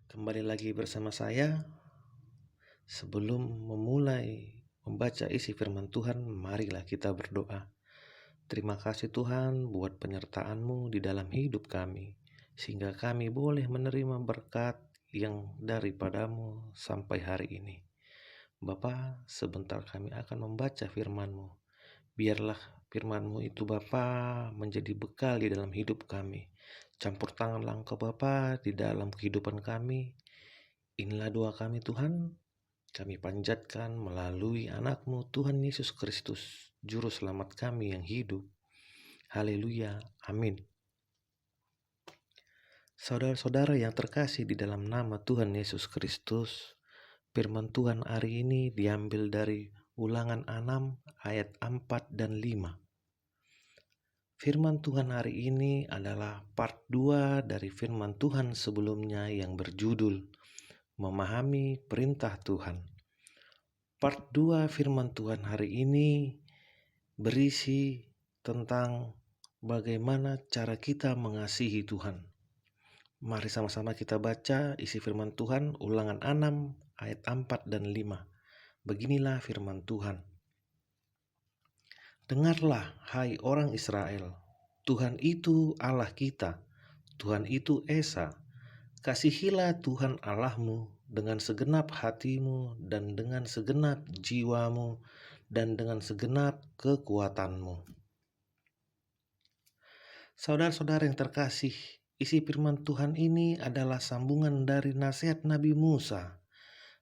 Kembali lagi bersama saya. Sebelum memulai membaca isi firman Tuhan, marilah kita berdoa. Terima kasih Tuhan buat penyertaan-Mu di dalam hidup kami, sehingga kami boleh menerima berkat yang daripada-Mu sampai hari ini. Bapa, sebentar kami akan membaca firman-Mu. Biarlah firman-Mu itu Bapa menjadi bekal di dalam hidup kami. Campur tanganlah Engkau Bapa di dalam kehidupan kami. Inilah doa kami Tuhan, kami panjatkan melalui anak-Mu Tuhan Yesus Kristus, Juru Selamat kami yang hidup. Haleluya, amin. Saudara-saudara yang terkasih di dalam nama Tuhan Yesus Kristus, firman Tuhan hari ini diambil dari Ulangan 6 ayat 4 dan 5. Firman Tuhan hari ini adalah part 2 dari firman Tuhan sebelumnya yang berjudul Memahami Perintah Tuhan. Part 2 firman Tuhan hari ini berisi tentang bagaimana cara kita mengasihi Tuhan. Mari sama-sama kita baca isi firman Tuhan Ulangan 6 ayat 4 dan 5. Beginilah firman Tuhan. Dengarlah hai orang Israel, Tuhan itu Allah kita, Tuhan itu Esa. Kasihilah Tuhan Allahmu dengan segenap hatimu dan dengan segenap jiwamu dan dengan segenap kekuatanmu. Saudara-saudara yang terkasih, isi firman Tuhan ini adalah sambungan dari nasihat Nabi Musa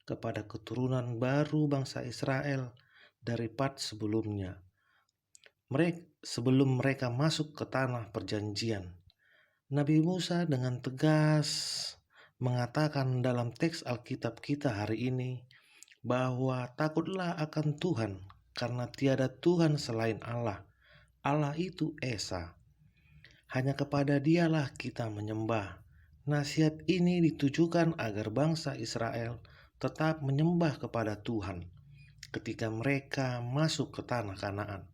kepada keturunan baru bangsa Israel dari part sebelumnya. Sebelum mereka masuk ke tanah perjanjian, Nabi Musa dengan tegas mengatakan dalam teks Alkitab kita hari ini bahwa takutlah akan Tuhan karena tiada Tuhan selain Allah. Allah itu Esa. Hanya kepada Dialah kita menyembah. Nasihat ini ditujukan agar bangsa Israel tetap menyembah kepada Tuhan ketika mereka masuk ke tanah Kanaan.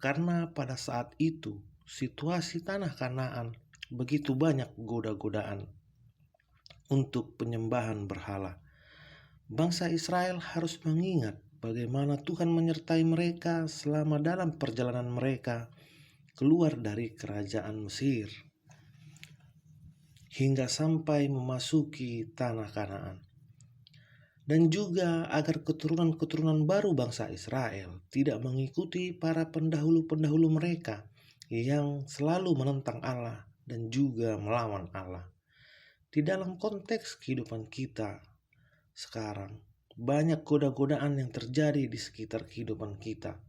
Karena pada saat itu situasi tanah Kanaan begitu banyak goda-godaan untuk penyembahan berhala. Bangsa Israel harus mengingat bagaimana Tuhan menyertai mereka selama dalam perjalanan mereka keluar dari kerajaan Mesir hingga sampai memasuki tanah Kanaan. Dan juga agar keturunan-keturunan baru bangsa Israel tidak mengikuti para pendahulu-pendahulu mereka yang selalu menentang Allah dan juga melawan Allah. Di dalam konteks kehidupan kita sekarang, banyak goda-godaan yang terjadi di sekitar kehidupan kita.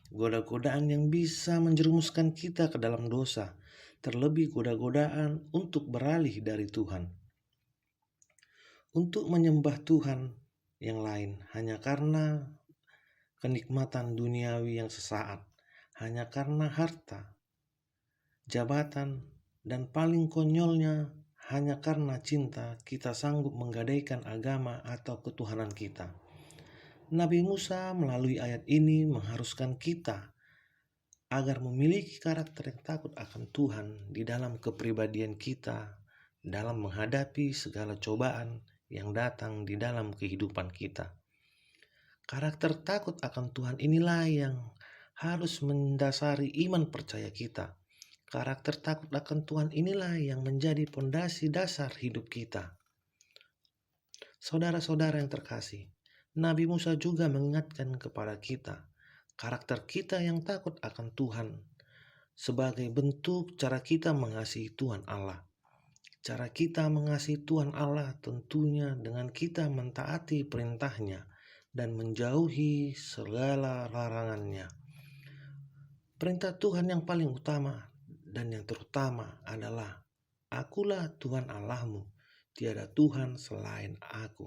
Goda-godaan yang bisa menjerumuskan kita ke dalam dosa, terlebih goda-godaan untuk beralih dari Tuhan. Untuk menyembah Tuhan yang lain hanya karena kenikmatan duniawi yang sesaat, hanya karena harta, jabatan, dan paling konyolnya hanya karena cinta kita sanggup menggadaikan agama atau ketuhanan kita. Nabi Musa melalui ayat ini mengharuskan kita agar memiliki karakter yang takut akan Tuhan di dalam kepribadian kita dalam menghadapi segala cobaan yang datang di dalam kehidupan kita. Karakter takut akan Tuhan inilah yang harus mendasari iman percaya kita. Karakter takut akan Tuhan inilah yang menjadi pondasi dasar hidup kita. Saudara-saudara yang terkasih, Nabi Musa juga mengingatkan kepada kita, karakter kita yang takut akan Tuhan sebagai bentuk cara kita mengasihi Tuhan Allah. Cara kita mengasihi Tuhan Allah tentunya dengan kita mentaati perintahnya dan menjauhi segala larangannya. Perintah Tuhan yang paling utama dan yang terutama adalah Akulah Tuhan Allahmu, tiada Tuhan selain aku.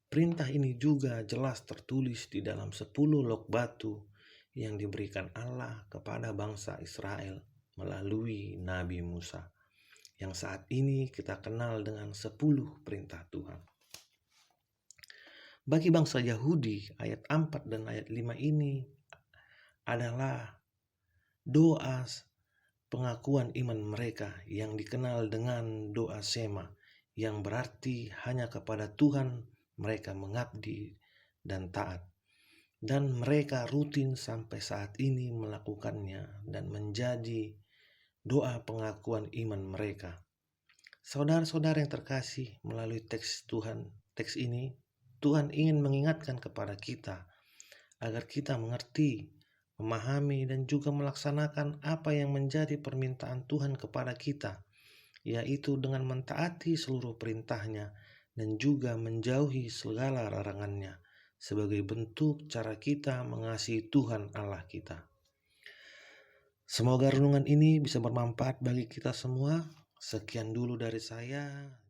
Perintah ini juga jelas tertulis di dalam 10 lok batu yang diberikan Allah kepada bangsa Israel melalui Nabi Musa, yang saat ini kita kenal dengan 10 perintah Tuhan. Bagi bangsa Yahudi, ayat 4 dan ayat 5 ini adalah doa pengakuan iman mereka yang dikenal dengan doa Shema, yang berarti hanya kepada Tuhan mereka mengabdi dan taat. Dan mereka rutin sampai saat ini melakukannya dan menjadi doa pengakuan iman mereka. Saudara-saudara yang terkasih, melalui teks ini, Tuhan ingin mengingatkan kepada kita agar kita mengerti, memahami, dan juga melaksanakan apa yang menjadi permintaan Tuhan kepada kita, yaitu dengan mentaati seluruh perintahnya dan juga menjauhi segala larangannya, sebagai bentuk cara kita mengasihi Tuhan Allah kita. Semoga renungan ini bisa bermanfaat bagi kita semua. Sekian dulu dari saya.